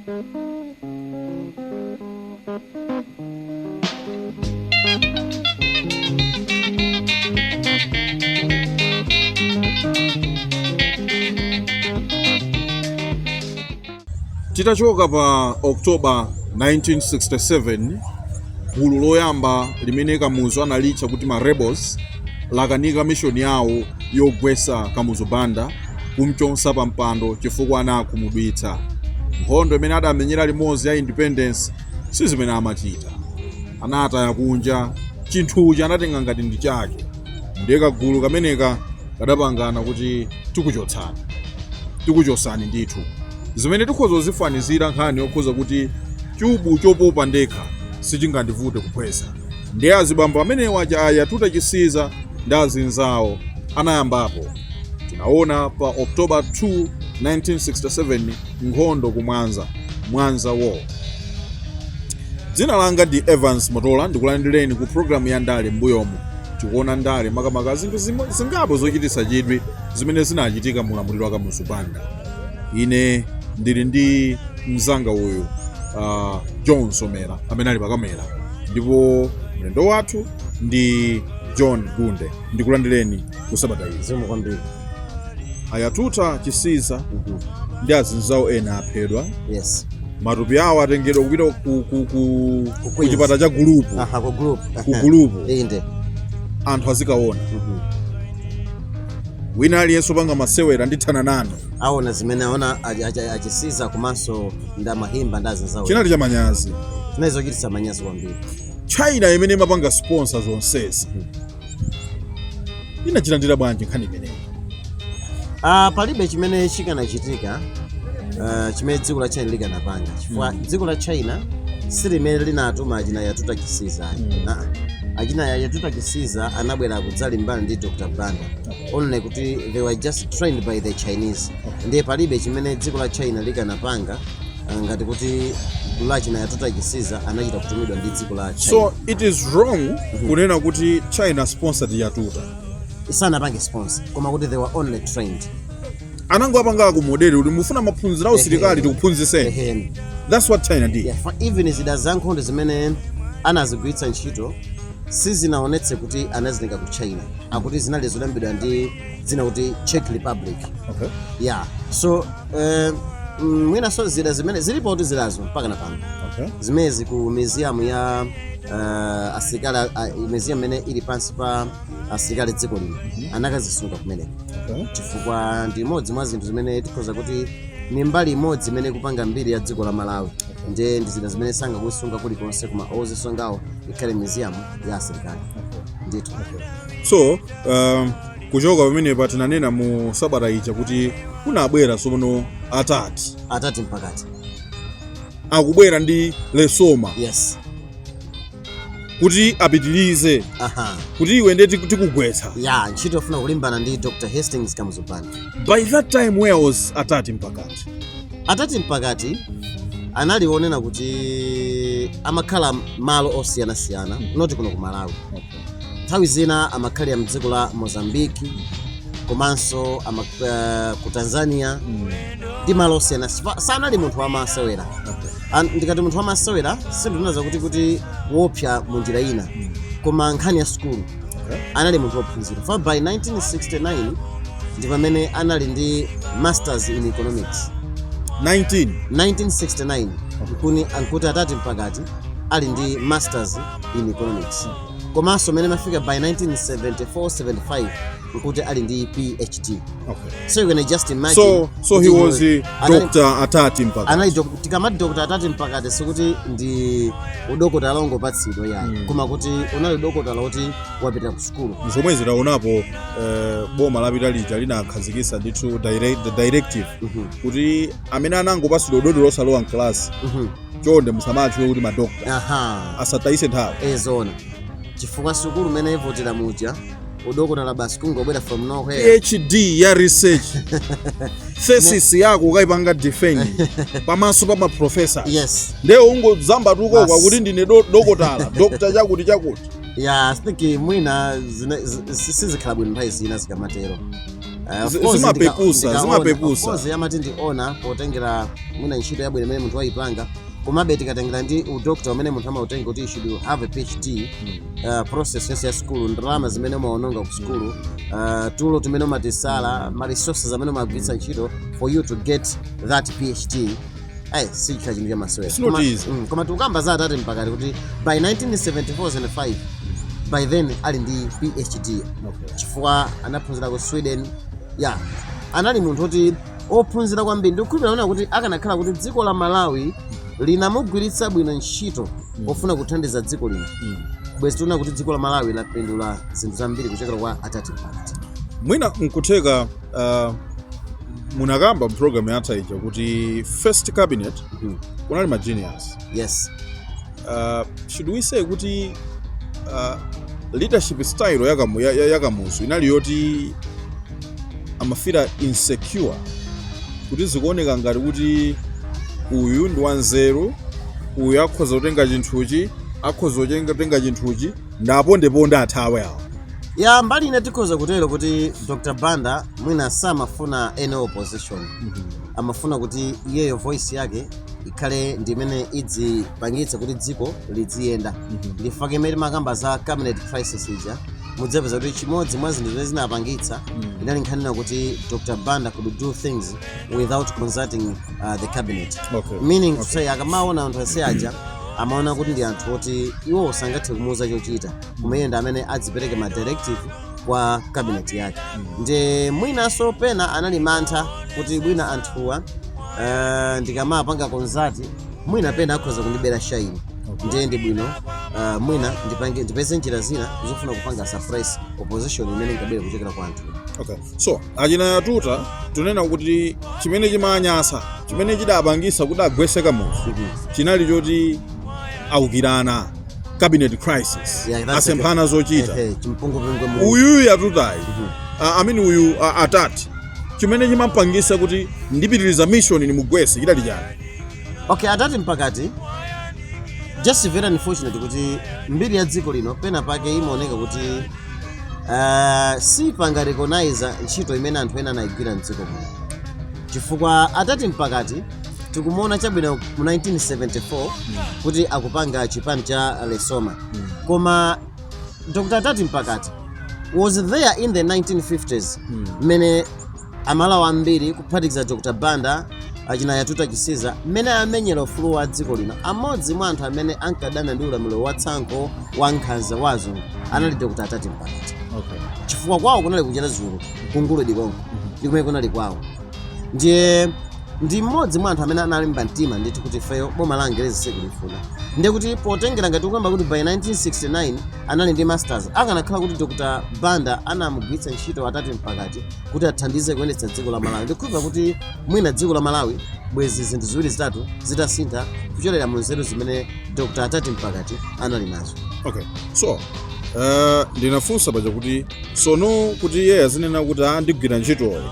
Titachoka pa October 1967, gulu loyamba limene Kamuzu analitcha kuti ma rebels lakanika mission yawo yogwesa Kamuzu banda kumchonsa pa mpando chifukwa anakumudwitsa. Nkhondo imene adamenyera limodzi ya independence si zimene amachita. Anataya kunja chinthuchi anatenga ngati ndi chake. Ndiye kagulu kameneka kadapangana kuti tikuchotsani ndithu. Zimene tikhoza zifanizira nkhani yokhoza kuti chubu chopopa ndekha sichingandivute kuphwesa. Ndiye azibambo amenewa YATUTA CHISIZA ndi azinzawo anayambapo. Tinaona pa October 2, 1967 nkhondo ku Mwanza War. Dzina langa ndi Evans Motola, ndikulandireni ku programu ya Ndale mbuyomu. Tikuona Ndale makamaka zinthu zingapo zochititsa chidwi zimene zinachitika mu ulamuliro wa Kamuzu banda. Ine ndili ndi mzanga uyu John Somera amene ali pakamera, ndipo mlendo wathu ndi John Gunde. Ndikulandireni ku sabata izi. Zikomo kwambiri. YATUTA CHISIZA ndi azinzawo ena aphedwa. Yes. Matupi awo atengedwa kupita ku chipata cha gulupu. Ku gulupu. Inde. Anthu azikaona. Wina aliyense panga masewera ndithana nanu. Aona zimene aona achisiza komanso ndamahimba ndazinzawo. Chinali cha manyazi. Chinezo chititsa manyazi kwambiri. China imene imapanga sponsor zonsezi. Inachilandira bwanji nkhani imeneyi? Palibe chimene chikanachitika chimene dziko la China likanapanga. Chifukwa dziko la China silimene linatuma achina YATUTA CHISIZA. Achina YATUTA CHISIZA anabwera kudzalimbana ndi Dr. Banda. Only kuti they were just trained by the Chinese. Ndiye palibe chimene dziko la China likanapanga ngati kuti gulu la achina YATUTA CHISIZA anachita kutumidwa ndi dziko la China. So it is wrong kunena kuti China sponsored YATUTA. Isanapange sponsor koma kuti they were only trained. Anango apanga ku modeli kuti mufuna maphunziro a usilikali tikuphunzitseni. That's what China did. Yeah, even zida zankhondo zimene anazigwiritsa ntchito sizinaonetse kuti anazilenga ku China. Akuti zinali zolembedwa ndi dzina kuti Czech Republic. Okay. Yeah. So mwina so zida zimene zilipo kuti zilazo mpaka na pano. Okay. Zimezi ku museum ya asilikali museum imene ili pansi pa asilikali dziko lino anakazisunga kumene. Okay. Chifukwa ndi imodzi mwa zinthu zimene tikhoza kuti ni mbali imodzi imene kupanga mbiri ya dziko la Malawi. Ndiye ndi zida zimene sanga kusunga kuli konse kuma ozisongawo ikhale museum ya asilikali. Ndithu. So kuchoka pamene patinanena mu sabata ija kuti kunabwera sono atati mpakati akubwera ndi lesoma. Yes. Kuti apitilize. Kuti iwe ndiye tikugwetsa. Yeah, ntchito ofuna kulimbana ndi Dr. Hastings Kamuzu banda. By that time where was atati mpakati? Atati mpakati analionena kuti amakhala malo osiyana-siyana, noti kuno ku Malawi. Nthawi zina amakhala ya mdziko la Mozambique, komanso ku Tanzania, ndi malo osiyana-siyana. Sanali munthu wamasewera. Ndikati munthu wamasewera sindinaza kuti wopsa mu njira ina, koma nkhani ya skulu. Anali munthu wophunzira. For by 1969 ndi pamene anali ndi masters in economics. 1969 ankuti atati mpakati ali ndi masters in economics. Komanso mene mafika by 1974-75 nkuti ali ndi PhD. Okay. So you can just imagine. So he was Dr. Atati mpakati. Anali tikamati Dr. Atati mpakati sikuti ndi udokotala longopatsidwa yayi. Koma kuti unali udokotala kuti wapita ku skulu. Zomwe zitaonapo boma lapita lija linakhazikitsa ndithu directive kuti amene anangopatsidwa udokotala osalowa mklasi chonde musamatchule kuti madokta. Asatayise nthawi. Ezona. Chifukwa sukulu mene ivotera muja udokotala basi kungobwera from nowhere. PhD ya research. Thesis yako ukaipanga defend pamaso pa maprofessor. Yes. Ndiye ungozamba tuko kwa kuti ndine dokotala, doctor chakuti. Yeah, I think mwina sizikhala bwino nthawi zina zikamatero. zimapepusa of course yamati ndiona potengera mwina ntchito yabwino imene munthu wayipanga komabe tikatengera ndi udokta umene munthu amautenga kuti you should have a PhD process yonse ya skulu, ndalama zimene umaononga ku skulu, tulo tumene umatisala, ma resources amene umagwiritsa ntchito for you to get that PhD. Si chinthu cha maswera koma tukamba za Atate mpakati kuti by 1974-75 by then ali ndi PhD chifukwa anaphunzira ku Sweden. Anali munthu kuti ophunzira kwambiri. Ndikukhulupirira kuti akanakhala kuti dziko la Malawi linamugwiritsa bwino ntchito pofuna kuthandiza dziko lino, bwezi tiona kuti dziko la Malawi lapindula zinthu zambiri kuchokera kwa Atate mpakati. Mwina nkutheka munakamba program yatha ija kuti first cabinet kunali ma genius. Yes. Should we say kuti leadership style ya KAMUZU inali yoti amafira insecure kuti zikuoneka ngati kuti uyu ndi wanzeru, uyu akhoza kutenga chinthuchi, akhoza kutenga chinthuchi ndapondeponda athawe awo. Mbali ine tikhoza kutero kuti Dr. Banda mwina samafuna any opposition. Amafuna kuti iyeyo voice yake ikhale ndimene idzipangitsa kuti dziko liziyenda. Ndifake imene makamba za cabinet crisis ija mudzapeza kuti chimodzi mwa zinthu zimene zinapangitsa inali nkhani kuti Dr. Banda could do things without consulting the cabinet. Meaning to say akamaona anthu ase aja amaona kuti ndi anthu oti iwo sangathe kumuuza chochita, kumene amene adzipereke ma directive kwa cabinet yake. Ndi mwinanso pena anali mantha kuti mwina anthuwa ndikamapanga konzati mwina pena akhoza kundibera shaini. Ndi bwino mwina ndipeze njira zina zofuna kupanga surprise opposition imene ikabwera kuchokera kwa anthu. So achina YATUTA tunena kuti chimene chimanyasa, chimene chidapangisa kuti agwetse KAMUZU chinali choti aukirana cabinet crisis, asemphana zochita. Uyu YATUTAyi uyu Atate chimene chimampangisa kuti ndipitiriza mission ni mugwetse chidali chani? Atate mpakati just very unfortunate kuti mbiri ya dziko lino pena pake imaoneka kuti sipanga recognize ntchito imene anthu ena anayigwira mdziko muno. Chifukwa Atate mpakati tikumuona chabwino mu 1974 kuti akupanga chipani cha Lesoma. Koma Dr. Atate mpakati was there in the 1950s mene amalawi ambiri kuphatikiza Dr. Banda achina YATUTA CHISIZA mene amenyera ufulu wa dziko lino. Amodzi mwa anthu amene ankadana ndi ulamuliro wa tsankho wa nkhanza wazungu anali Dr. Atate mpakati. Chifukwa kwawo kunali kuchera zulu kungulu dikongo ndikumene kunali kwawo. Ndi mmodzi mwa anthu amene analimba mtima ndithu kuti feyo boma la Angerezi sikulifuna. Ndiye kuti potengera ngati ukamba kuti by 1969 anali ndi masters, akanakhala kuti Dr. Banda anamugwiritsa ntchito Atate mpakati kuti athandize kuyendetsa dziko la Malawi. Ndikukhulupirira kuti mwina dziko la Malawi bwezi zinthu ziwiri zitatu zitasintha kuchokera mu nzeru zimene Dr. Atate mpakati anali nazo. So ndinafunsa paja kuti sono kuti iye azinena kuti ndigwira ntchitoyo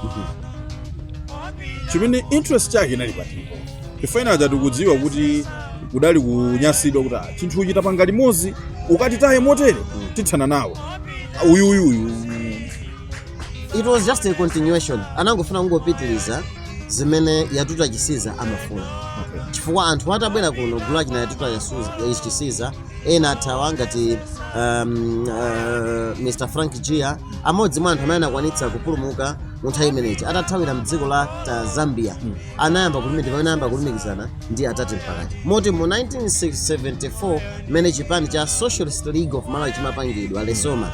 chimene interest yake inali patiko. Ifaina tikudziwa kuti kudali kunyasidwa kuti chinthu chitapanga limodzi ukati taye motere tithana nawo uyu. It was just a continuation. Anangofuna kungopitiriza zimene YATUTA CHISIZA amafuna. Chifukwa anthu atabwera kuno gulu achina YATUTA CHISIZA ena athawa ngati Mr. Frank Gia, amodzi mwa anthu amene akwanitsa kupulumuka mu nthawi imeneyi atathawira mdziko la Zambia. Anayamba kulumikizana ndi Atate mpakati. Moti mu 1974 mene chipani cha Socialist League of Malawi chimapangidwa Lesoma.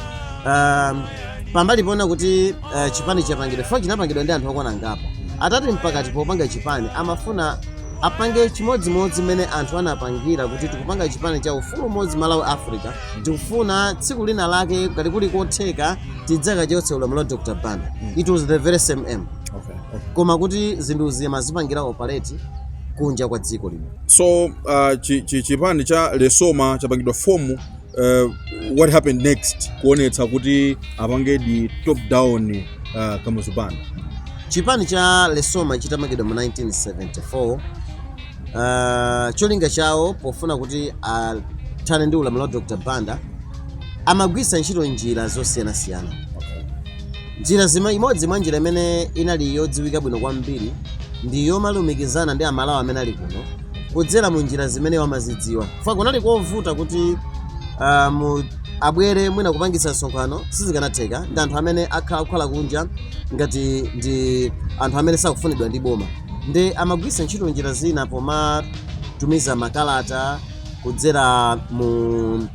Pambali pona kuti chipani chapangidwa fo chinapangidwa ndi anthu okwana ngapa. Atate mpakati popanga chipani amafuna apange chimodzimodzi mene anthu anapangira kuti tikupanga chipani cha ufulu umodzi Malawi Africa, tikufuna tsiku lina lake ngati kuli kotheka tidzaka chotse ulamuliro wa Dr. Banda. It was the very same aim. Koma kuti zinthu zima zipangira operate kunja kwa dziko lino. So chipani cha Lesoma chapangidwa fomu. What happened next kuonetsa kuti apange di top down KAMUZU Banda? Chipani cha Lesoma chitamangidwa mu 1974. Cholinga chawo pofuna kuti athane ndi ulamuliro wa Dr. Banda amagwisa ntchito njira zosiyanasiyana. njira imodzi mwa njira imene inali yodziwika bwino kwambiri ndi yomalumikizana ndi amalawi amene ali kuno kudzera mu njira zimene wamazidziwa. Fa kunali kovuta kuti abwere mwina kupangitsa msonkhano sizikanatheka ndi anthu amene akhala kunja ngati ndi anthu amene sakufunidwa ndi boma. Ndi amagwiritsa ntchito njira zina pomatumiza makalata kudzera mu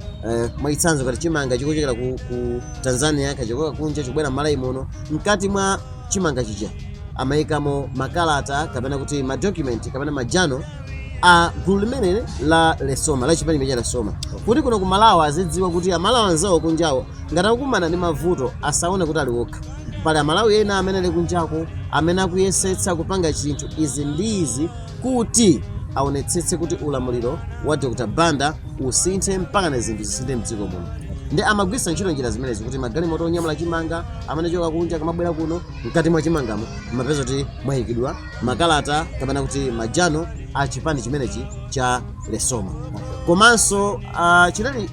mwachitsanzo ngati chimanga chikuchokera ku Tanzania kachoka kunja chibwera Malawi muno mkati mwa chimanga chija amayikamo makalata kapena kuti madocument kapena majano a gulu limene la Lesoma la chipani cha Lesoma kuti kuno ku Malawi azidziwa kuti amalawi anzawo kunjawo ngati akumana ndi mavuto asaone kuti ali okha. Pali amalawi ena amene ali kunjako amene akuyesetsa kupanga chinthu izi ndi izi kuti aonetsetse kuti ulamuliro wa Dr. Banda usinthe mpaka na zinthu zisinthe mdziko muno. Ndi amagwiritsa ntchito njira zimenezi kuti magalimoto onyamula chimanga amene choka kunja kamabwera kuno mkati mwa chimangamo mapeza kuti mwayikidwa makalata kapena kuti majano a chipani chimenechi cha Lesoma. Komanso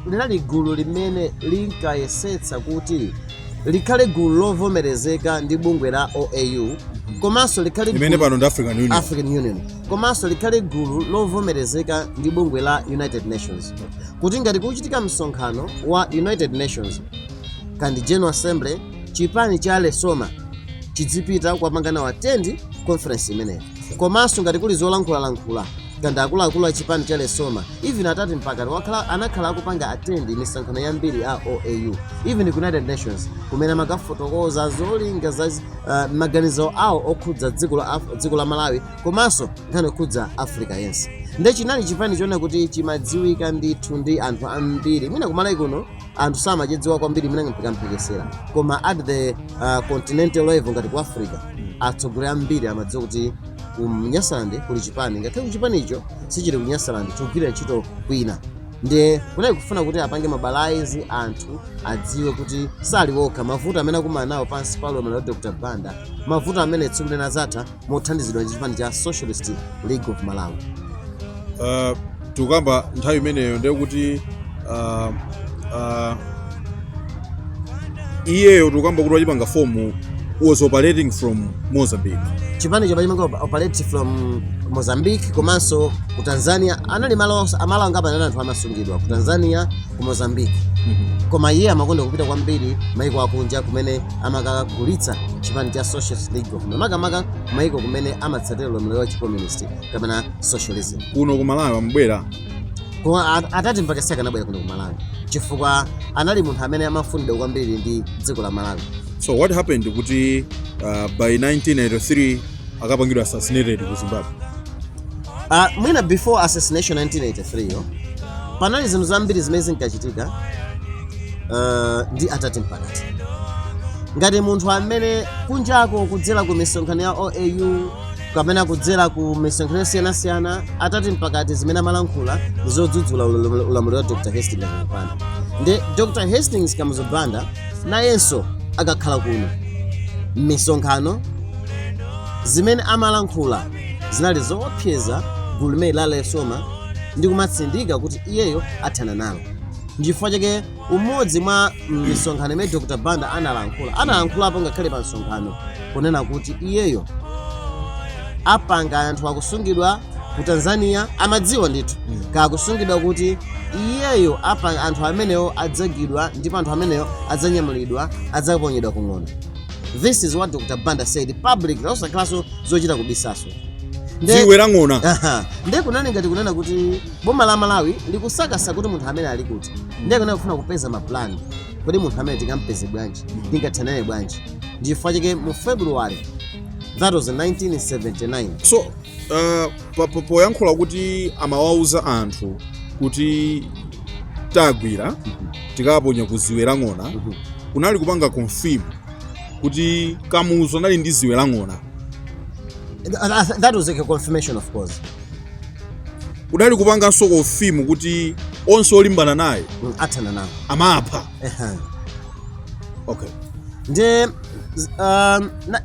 linali gulu limene linkayesetsa kuti likhale gulu lovomerezeka ndi bungwe la OAU komanso likhale imene pano ndi African Union komanso likhale gulu lovomerezeka ndi bungwe la United Nations kuti ngati kuchitika msonkhano wa United Nations kandi General Assembly chipani cha Lesoma chidzipita kupangana attend conference imeneyi. Komanso ngati kuli zolankhula kandi akuluakulu a chipani cha Lesoma even atati mpaka anakhala akupanga attend misonkhano yambiri a OAU even ku United Nations kumene makafotokoza zolinga za maganizo awo okhudza dziko la Malawi komanso nkhani okhudza Africa yense. Ndi chinali chipani choona kuti chimadziwika ndithu ndi anthu ambiri mwina ku Malawi kuno anthu samachidziwa kwambiri mwina mpikisera koma at the continental level ngati ku Africa atsogoleri ambiri amadziwa kuti Mnyasalandi kuli chipani ngakhale chipani icho sichili ku Nyasalandi chogwira ntchito kwina. Ndi kunali kufuna kuti apange mabalaizi anthu adziwe kuti sali wokha mavuto amene akumana nawo pansi pa ulamuliro wa Dr. Banda mavuto amene tsiku lina zatha mothandizidwa ndi chipani cha Socialist League of Malawi. Tukamba nthawi imeneyo ndiye kuti iyeyo tukamba kuti wachipanga fomu was operating from Mozambique. Chipani chapachimanga operate from Mozambique komanso ku Tanzania anali malo ngapa ana anthu amasungidwa ku Tanzania ku Mozambique. Koma iye amakonda kupita kwambiri maiko akunja kumene amakagulitsa chipani cha Socialist League of Malawi maiko kumene amatsatira ulamuliro wa communist kapena socialism. Kuno ku Malawi amabwera atati mpaka saka anabwera kuno ku Malawi chifukwa anali munthu amene amafunidwa kwambiri ndi dziko la Malawi. So what happened kuti by 1983 akapangidwa assassinated ku Zimbabwe? Mwina before assassination 1983 panali zinthu zambiri zimene zinkachitika ndi atati mpakati. Ngati munthu amene kunjako kudzera ku misonkhano ya OAU kapena kudzera ku misonkhano yosiyanasiyana atati mpakati zimene amalankhula zodzudzula ulamuliro wa Dr. Hastings Banda. Ndi Dr. Hastings Kamuzu Banda nayenso akakhala kuno misonkhano zimene amalankhula zinali zoopseza gulu limene la Lesoma ndi kumatsindika kuti iyeyo athana nalo. Chifukwa chake umodzi mwa misonkhano imene Dr. Banda analankhulapo ngakhale pa msonkhano kunena kuti iyeyo apanga anthu akusungidwa ku Tanzania amadziwa ndithu kakusungidwa kuti iyeyo apanga anthu ameneyo adzagidwa ndipo anthu ameneyo adzanyamulidwa adzaponyedwa kung'ono. This is what Dr. Banda said publicly osakhalanso zochita kubisaso. Dziwe la ng'ona. Ndiye kunani ngati kunena kuti boma la Malawi likusakasa kuti munthu amene ali kuti ndiye kunena kufuna kupeza maplan kuti munthu amene tikampeze bwanji tingathanane bwanji. Chifukwa chake mu February that was 1979. So poyankhula kuti amawauza anthu kuti tagwira tikaponya ku Ziwe la ng'ona kunali kupanga confirm kuti Kamuzu anali ndi Ziwe la ng'ona. That was like a confirmation, of course. Udali kupanga so confirm kuti onse olimbana naye athana nawo amapha. Okay. Nde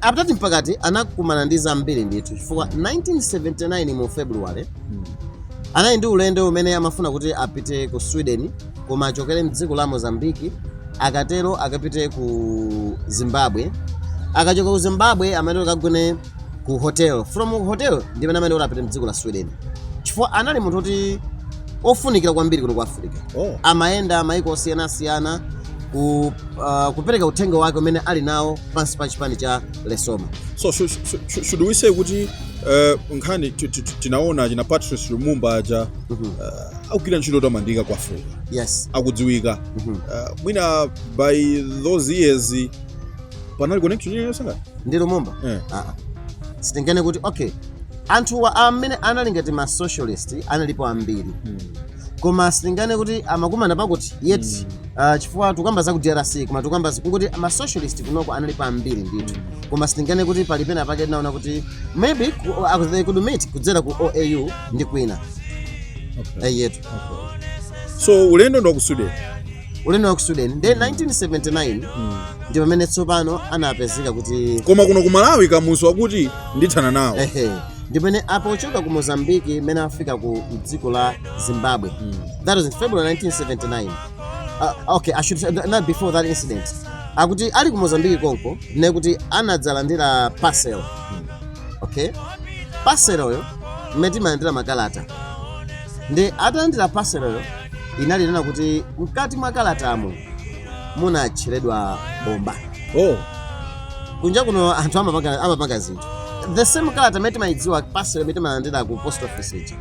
atati mpakati anakumana ndi zambiri ndithu chifukwa 1979 mu February anali ndi ulendo umene amafuna kuti apite ku Sweden koma achokere mdziko la Mozambique akatero akapite ku Zimbabwe akachoka ku Zimbabwe amene akagone ku hotel, from hotel ndimene amene apite mdziko la Sweden chifukwa anali munthu kuti ofunikira kwambiri kuno ku Africa. Amayenda maiko osiyanasiyana kupereka uthenga wake umene ali nawo pansi pa chipani cha Lesoma. So should we say kuti nkhani tinaona china Patrice Lumumba aja akugwira ntchito tamandika ku Africa. Yes. Akudziwika. Mwina by those years panali connection yosanga ndi Lumumba. Sitingene kuti okay anthu amene anali ngati ma socialist analipo ambiri. Koma sitingane kuti amakumana pakuti yet chifukwa tukamba za ku DRC koma tukamba kuti ama socialist kunoko analipo ambiri ndithu. Koma sitingane kuti palipena pake naona kuti maybe they could meet kudzera ku OAU ndi kwina. Yetu. So ulendo ndo ku Sweden. Ulendo ku Sweden then 1979 ndi pamene tsopano anapezeka kuti koma kuno ku Malawi kamuzu wakuti ndithana nawo. Ndipene apochoka ku Mozambique mena afika ku dziko la Zimbabwe. That was in February 1979. Okay, I should say not before that incident. Akuti ali ku Mozambique konko nekuti anadzalandira parcel. Okay? Parcel yo meti mandira makalata. Ndi atalandira parcel yo inali nena kuti mkati mwa kalatamo munacheredwa bomba. Kunja kuno anthu amapanga zinthu. The same kalata meti maidziwa parcel meti malandira ku post office iji.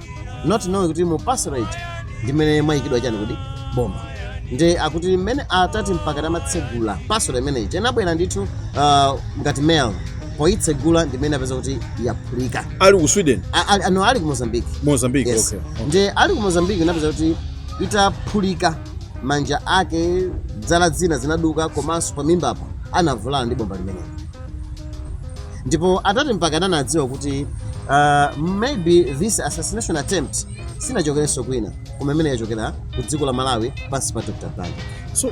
Not knowing kuti mu parcel iji ndimene mayikidwa chani kuti bomba. Ndi akuti mmene atati mpaka amatsegula parcel imene iji anabwera ndithu ngati mail poitsegula ndimene apeza kuti yaphulika. Ali ku Sweden? No, ali ku Mozambique. Mozambique, yes. Okay. Ndi ali ku Mozambique napeza kuti itaphulika manja ake dzala dzina zinaduka komanso pamimbapo anavulala ndi bomba limene. Ndipo atati mpaka anadziwa kuti maybe this assassination attempt sinachokerenso kwina koma imene yachokera ku dziko la Malawi pansi pa Dr. Banda. So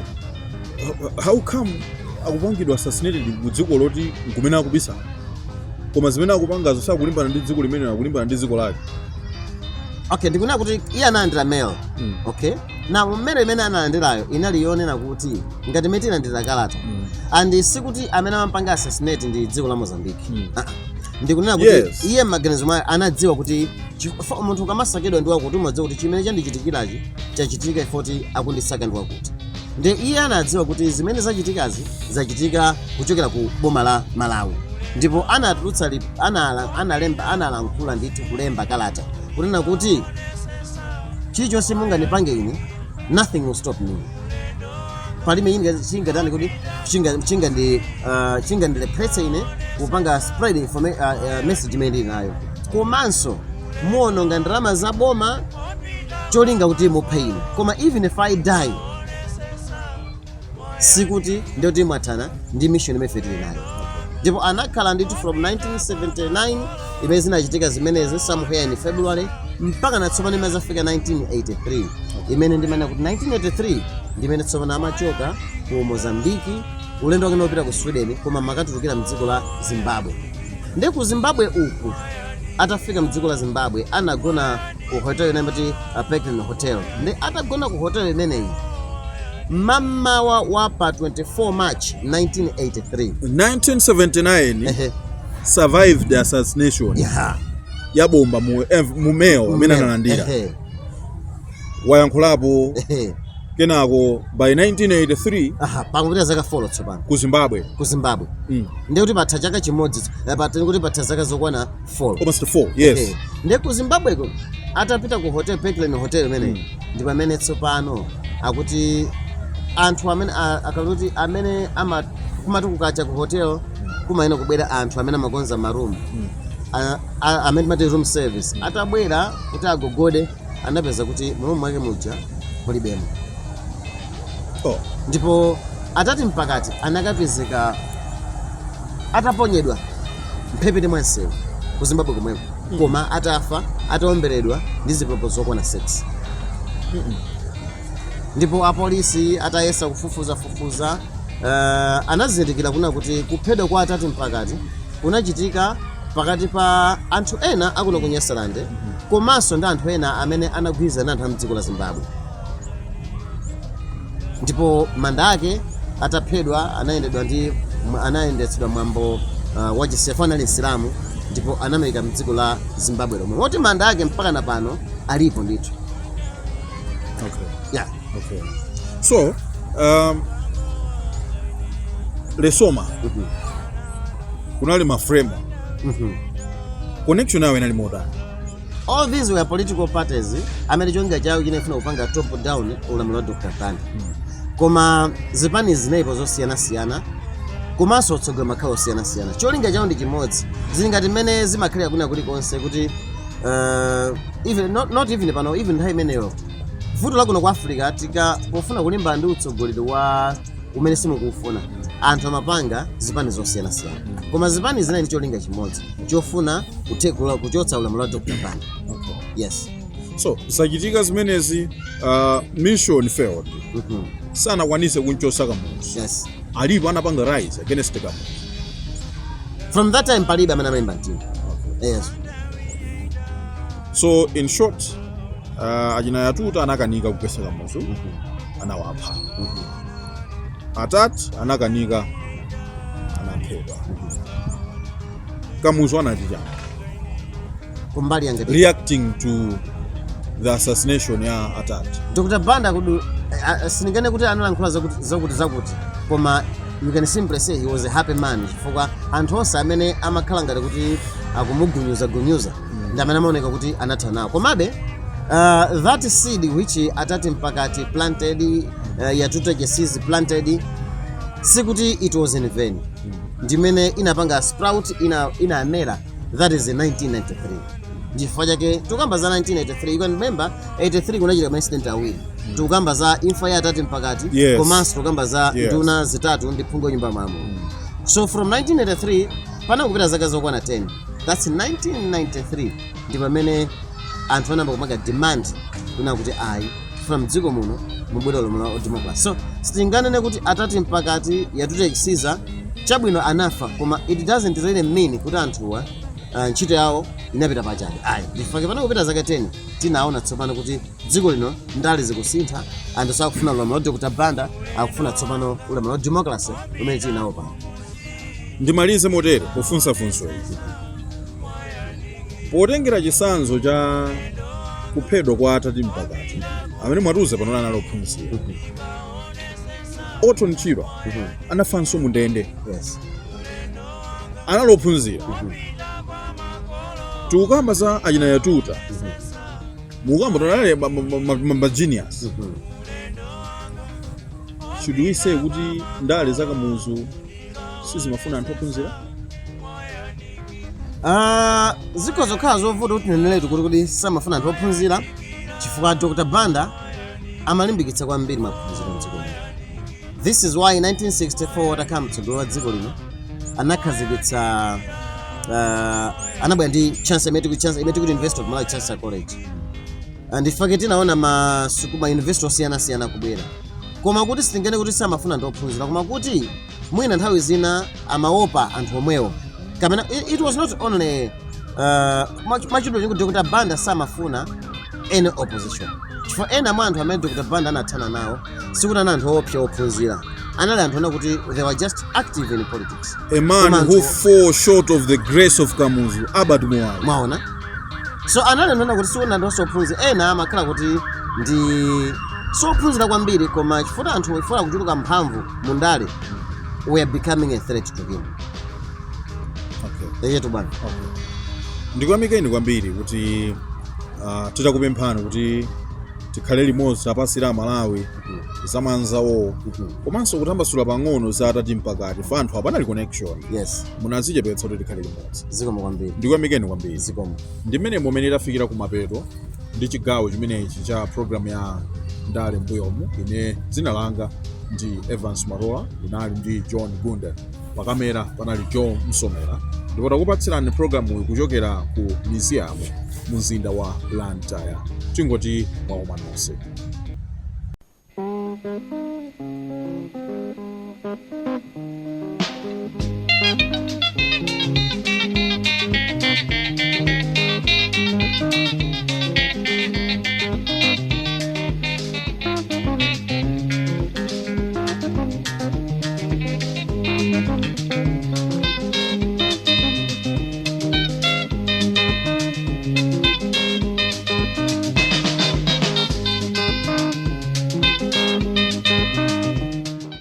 how come akupangidwa assassinated ku dziko loti nkumene akubisa koma zimene akupangazo sakulimbana ndi dziko limene akulimbana ndi dziko lake? Okay, ndikunena kuti iye analandira mail. Okay, na mmene imene analandirayo inali yonena kuti ngati meti analandira kalata and sikuti amene amapanga assassinate ndi dziko la Mozambique. Ndikunena kuti iye maganizo mwa anadziwa kuti munthu kamasakedwa ndi wakuti umadziwa kuti chimene chandichitikirachi chachitika ifoti akundisaka ndi wakuti. Ndi iye anadziwa kuti zimene zachitikazi zachitika kuchokera ku boma la Malawi. Ndipo anatulutsa analankhula ndithu kulemba kalata kunena kuti chilichonse munganipange ine nothing will stop me. Palime ine chingatani kuti chingandilephetsa ine kupanga spread message imene ndili nayo. Komanso muononga ndalama za boma cholinga kuti muphe ine. Koma even if I die sikuti ndio kuti mwathana ndi mission imene tili nayo. Ndipo anakhala ndithu from 1979 imene zinachitika zimenezi somewhere in February mpaka natsopano imene zafika 1983 imene ndimene kuti 1983 ndimene tsopano amachoka ku Mozambique ulendo wake unapita ku Sweden koma makatulukira mdziko la Zimbabwe. Ndi ku Zimbabwe uku atafika mdziko la Zimbabwe anagona ku hotel inayoti Peckham Hotel. Ndi atagona ku hotel imeneyi mama wa pa 24 March 1983. 1979 survived the assassination. Ya bomba mumeo amene analandira. Wayankhulapo kenako by 1983 pangopita zaka 4 tsopano ku Zimbabwe. Ndi kuti patha chaka chimodzi pateni kuti patha zaka zokwana 4. Almost 4, yes. Ndi ku Zimbabwe ko atapita ku hotel Peckham Hotel imene ndi pamene tsopano akuti anthu amene akaluti amene kumati kukacha ku hotel kumaena kubwera anthu amene amakonza maroom amene mati room service atabwera kuti agogode anapeza kuti muroom mwake muja mulibemo. Ndipo atati mpakati anakapezeka ataponyedwa mphepete mwa msewu ku Zimbabwe komweko koma atafa ataomberedwa ndi zipepo zokwana 6. Ndipo apolisi atayesa kufufuza anazindikira kuna kuti kuphedwa kwa atati mpakati kunachitika pakati pa anthu ena akuno ku Nyasalande komanso ndi anthu ena amene anagwirizana anthu a mdziko la Zimbabwe. Ndipo manda ake ataphedwa anayendedwa ndi anayendetsedwa mwambo wa chisefa anali Islamu ndipo anamayika mdziko la Zimbabwe lomwe woti manda ake mpaka na pano alipo ndithu. Okay. Yeah. Okay. So lesoma kunali maframe connection yawo inali modern. All these were political parties amene chonga chawo chinafuna kupanga top down ulamuliro wa Dr. Banda. Koma zipani zinaipo zosiyana-siyana komanso otsogolera makhala osiyana-siyana. Cholinga chawo ndi chimodzi. Zili ngati mmene zimakhalira kuna kulikonse kuti even not even pano even nthawi imeneyo vuto la kuno ku Africa pofuna kulimbana ndi utsogoleri wa umene simukufuna anthu amapanga zipani zosiyana-siyana. Koma zipani zinayi ndi cholinga chimodzi chofuna kuchotsa ulamuliro wa Dr. Banda. Okay. Yes. So zachitika zimenezi mission failed. Sanakwanise kunchosa Kamuzu. Yes. Alipo anapanga rise against Kamuzu. From that time palibe amene amayimba mtima. Okay. Yes. So in short ajina yatuta anakanika kupesa Kamuzu anawapha. Atatu anakanika anaphedwa. Kamuzu anatija kumbali yange reacting to the assassination ya Atatu. Dr. Banda kudu siningane kuti analankhula zakuti koma you can simply say he was a happy man chifukwa anthu onse amene amakhala ngati kuti akumugunyuza ndi amene amaoneka kuti anatha nawo. Komabe that seed which Atatu mpakati planted Yatuta CHISIZA planted sikuti it was in vain. Ndimene inapanga sprout inamera. That is in 1993. Chifukwa chake tukamba za 1983 you can remember 83 kunachita incident awiri. Tukamba za imfa ya Atatu mpakati komanso tukamba za nduna zitatu ndi phungo nyumba mamu. So from 1983 pana kupita zaka zokwana 10. That's 1993 ndi pamene anthu anamba kumanga demand kuna kuti ayi from dziko muno mubwera ulamuliro wa democracy. So sitinganene kuti Atatu mpakati Yatuta CHISIZA chabwino anafa koma it doesn't really mean kuti anthuwa ntchito yawo inapita pachabe. Ayi ndifake pana kupita zaka 10 tinaona tsopano kuti dziko lino ndale zikusintha anthu sakufuna ulamuliro wa Dr. Banda akufuna tsopano ulamuliro wa democracy umene tinawo pano. Ndimalize motere kufunsafunso izi. Potengera chisanzo cha kuphedwa kwa Atatu mpakati amene mwatuze pano analophunzira. Otto Nchirwa anafanso mundende. Yes. Analophunzira. Tukamba za ajina Yatuta. Mukamba tonale ma genius. Should we say kuti ndale za Kamuzu sizimafuna anthu ophunzira? Ziko zokhala zovuta kuti neneletu kuti samafuna anthu ophunzira chifukwa Dr. Banda amalimbikitsa kwambiri maphunziro mdziko lino. This is why in 1964 watakhala mtsogoleri wa dziko lino anakhazikitsa anabwera ndi chance imene kuti University of Malawi Chancellor College. And ifake tinaona ma university osiyana-siyana kubwera. Koma kuti sitingene kuti samafuna anthu ophunzira koma kuti mwina nthawi zina amaopa anthu omwewo. Kamena it was not only machidwe kuti Dr. Banda samafuna any opposition. Chifukwa ena mwa anthu amene Dr. Banda anathana nawo sikuti ana anthu opsa ophunzira. Anali anthu ona kuti they were just active in politics. A man who fall short of the grace of Kamuzu, Abad Mwai. Mwaona? So anali anthu kuti sikuti anthu osophunzira ena amakhala kuti ndi sophunzira kwambiri koma chifukwa anthu ifuna kuchuluka mphamvu mu ndale we are becoming a threat to him. Okay. Bwana. Okay. Ndikuyamikeni kwambiri kuti titakupemphani kuti tikhale limodzi lapasira Malawi zamanzawo komanso kutambasula pang'ono za Atatu mpakati fa anthu apanali connection. Yes. Munazichepetsa kuti tikhale limodzi. Zikomo kwambiri. Ndikuyamikeni kwambiri. Zikomo. Ndimene momene tafikira kumapeto ndi chigawo chimenechi cha program ya Ndale mbuyomu ine dzina langa ndi Evans Marola inali ndi John Gunda pakamera panali John Msomera ndipo takupatsirani programu kuchokera ku museum mu mzinda wa Blantyre tingoti mwaoma nonse.